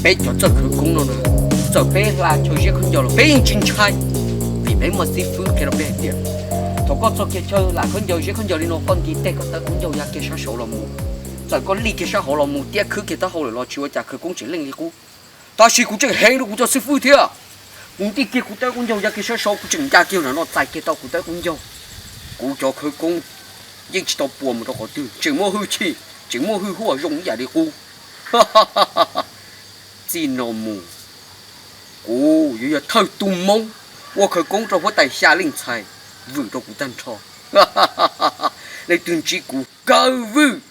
别叫这可公了呢，这别啦就些空叫了，别人精彩，vì别么师傅给了别点，头个做给就啦空叫些空叫你攞放啲得個得空叫也給啥手了冇，再個你給啥好了冇，第一佢給得好了，攞去我家佢公錢另一股，但是佢這個黑了，佢就師傅條，我啲給佢得空叫也給啥手，佢整家叫人攞再給到佢得空叫，佢叫佢公，一直到半冇到個掉，整麼好氣，整麼好火容易的股，哈哈哈哈哈。真了么？哦，又要偷东梦，我可讲着我带下令菜，味道不单错，哈哈哈哈哈！你炖鸡骨高味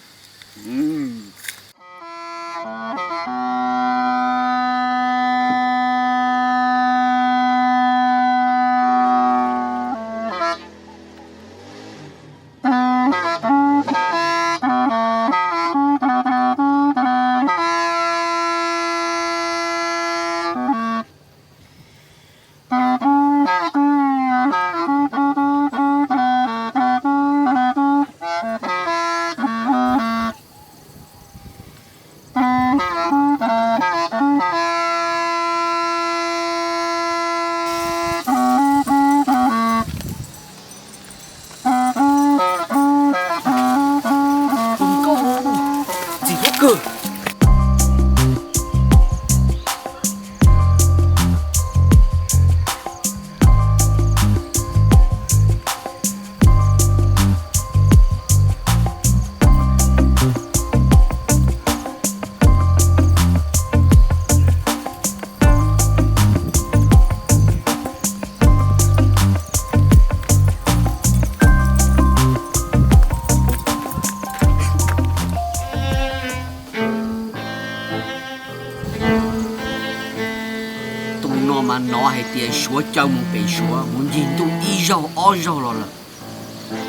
，nó hay tiền số châu một bể số muốn nhìn tôi y rau ó rau rồi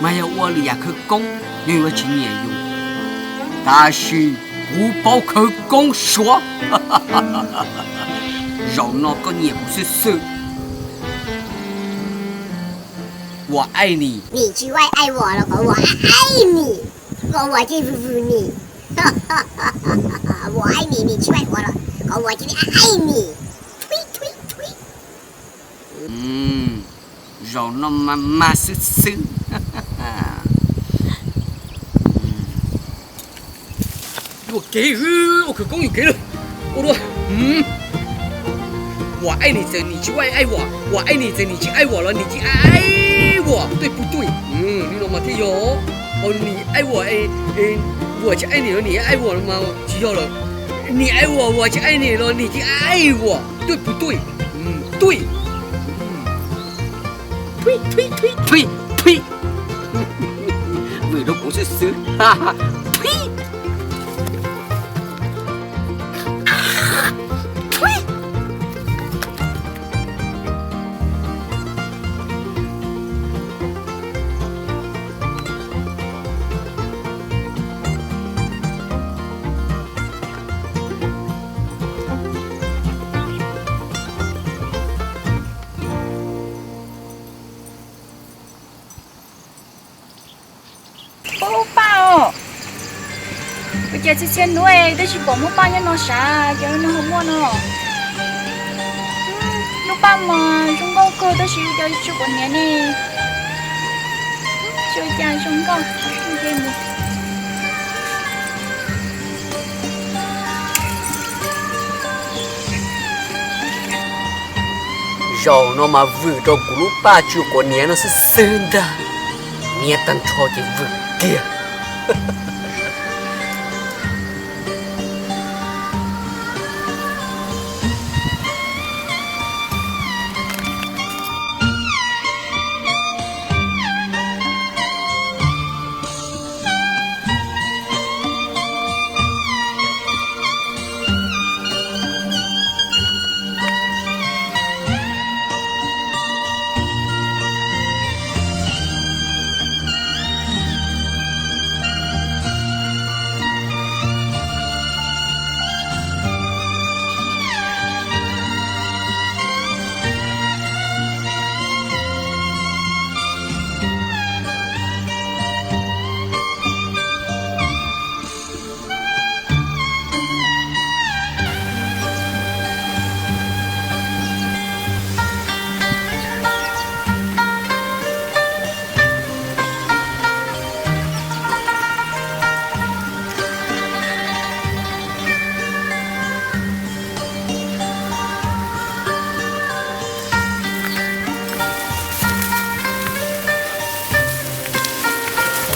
mà yêu qua lìa khơi công nhưng mà chỉ nhẹ dùng ta是古堡khơi công số rau nó có nhiều sự sự 我爱你，你去外爱我了，我爱你，我就服你，我爱你，你去外我了，我就爱你。rồi nó mà sứ sứ我给我可公有给了我说我爱你着你去外爱我我爱你着你去爱我了你去爱我对不对你懂吗听有你爱我我去爱你了你爱我了吗知道了你爱我我去爱你了你去爱我对不对对推，味道不是死，哈哈，推。bây giờ chị nuôi tôi chỉ bỏ một bao nhiêu nó xả giờ nó không mua nó lúc ba mà chúng con cơ tôi chỉ cho chú con nhà này chú cha chúng con chú thêm một rồi nó mà vừa trong của lúc ba chú con nhà nó sẽ sơn ra nghe tăng cho cái vừa kia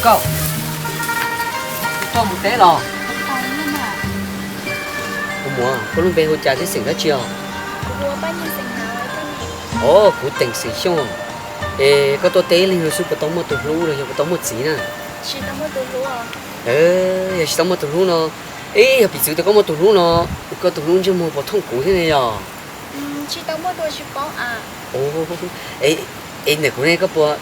cậu cho một té lò Còn nhưng mà không muốn có lúc về hồi cha thấy sinh ra chưa Cô bao nhiêu sinh nào ấy cái này ồ cụ tỉnh sinh xong ê có tôi té lên rồi suốt có tống một tụt lú rồi có tống một xí nè Chị tao mới từ lúa giờ tống một tụt lú nó ê bị sự tôi có một tụt lú nó có tụt lú chứ một bộ thông cũ thế này à Chị tao mới đôi chị có à ồ ê này của này có bộ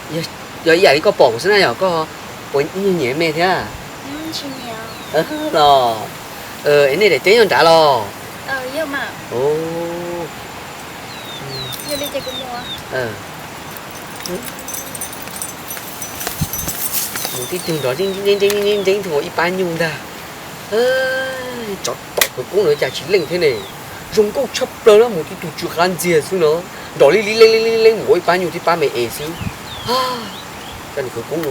giờ giờ có bộ thế này à có bộ như nhẹ mẹ thế à Chị nhiều rồi anh này để té nhân trả lo Yêu mà ồ Yêu đi chơi cùng mua một cái trường đó chính thôi bán nhung ta chót tọt của cũng nói chả chỉ linh thế này dùng câu chấp đó là một cái tụt chuột ăn gì xuống nó đó lên mỗi bán nhung thì bán mày ế xí cái này佢講到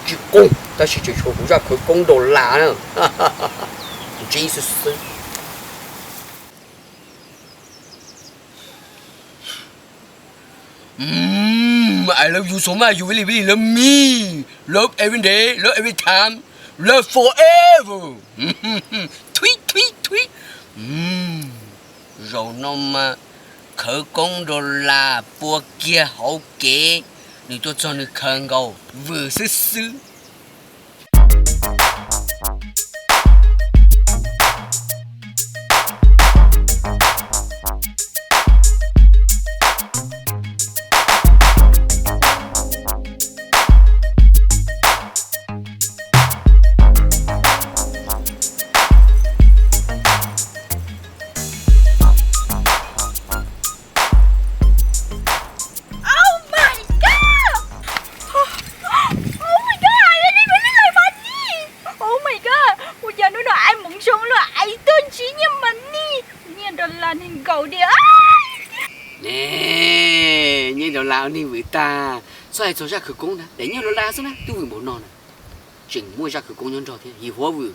絕工，但是最錯好在佢講到爛啊！Jesus。I love you so much. You really, really love me. Love every day, love every time, love forever. Tweet, tweet, tweet. Rồi nó mà khởi công đồ là bùa kia hậu kế. 你都真的看到不是事。nè như đầu lao đi với ta sao cho ra khử công nè để nhau nó la xuống nè tôi vừa muốn non nè chỉnh mua ra khử công nhân trò thế gì hóa vừa